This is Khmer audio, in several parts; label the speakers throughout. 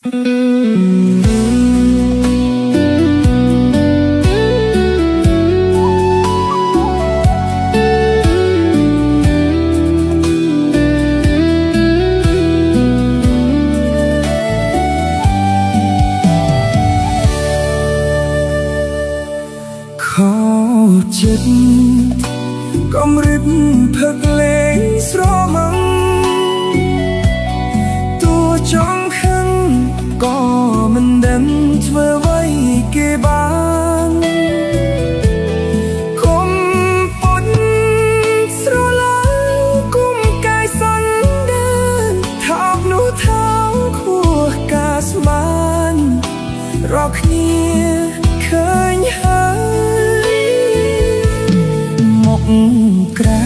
Speaker 1: ខោចិត្តកុំរិបផឹកលេងស្រមឹងតួចង់ខឹងក៏មិនដឹងធ្វើអ្វីគេបានគុំពុតស្រឡាញ់គុំកាយសន្តានថោកនោះថោកខួរការស្មានរកគ្នាឃើញហើយមកក្រៅ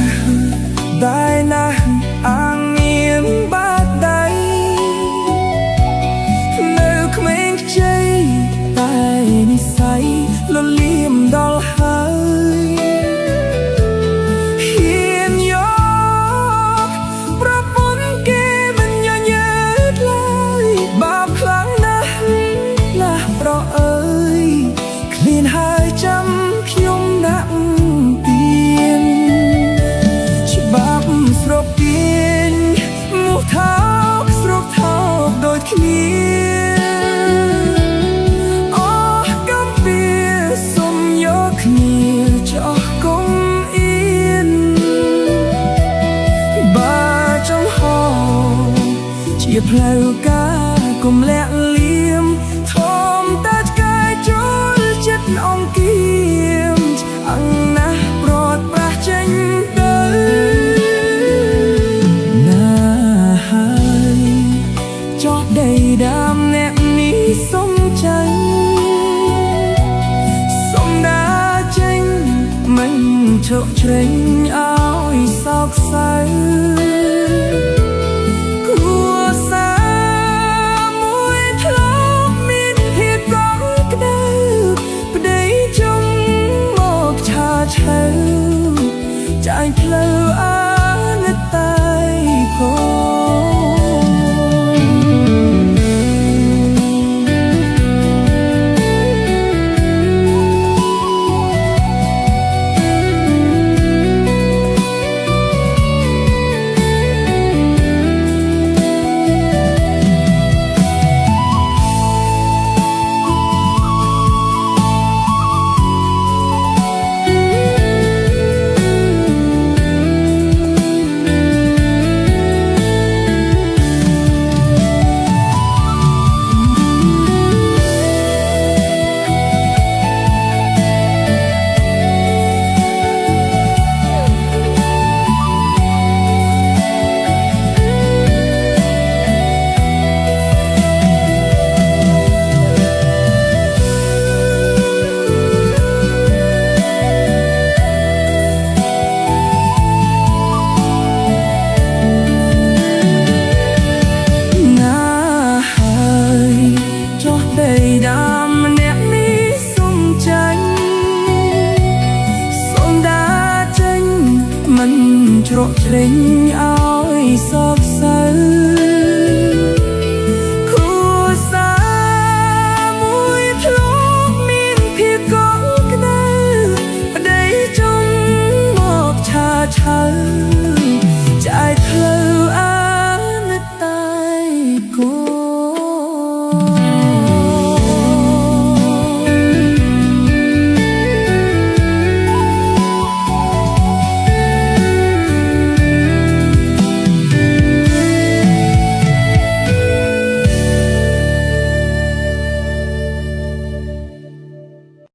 Speaker 1: ได้ណាស់អាងមានបាតដៃនៅក្មេងខ្ចីតែនិស័យលលៀមដល់ហើយហ៊ានយកប្រពន្ធគេមិនញញើតឡើយបាបខ្លាំងណាស់ណាស់ប្រអើយឃ្លានហើយចាំខ្ញុំដាក់ទៀនច្បាប់ស្រុកទៀនមុខថោកស្រុកថោកដូចគ្នាអស់កំពីសុំយកគ្នាចោះកុំអៀនបើចំហជាផ្លូវការកុំលាក់លៀមធំតែឆ្កែចូលចិត្តអង្គៀមអង្ណាស់ប្រត់ប្រាស់ចេញទៅណាហើយចោះដីដាំអ្នកនេះសុំចាញ់សុំដាចេញមិនឈប់ជ្រេញឲ្យសោកសៅចាញ់ផ្លូវអាណិតតែផងជ្រក់ជ្រេញ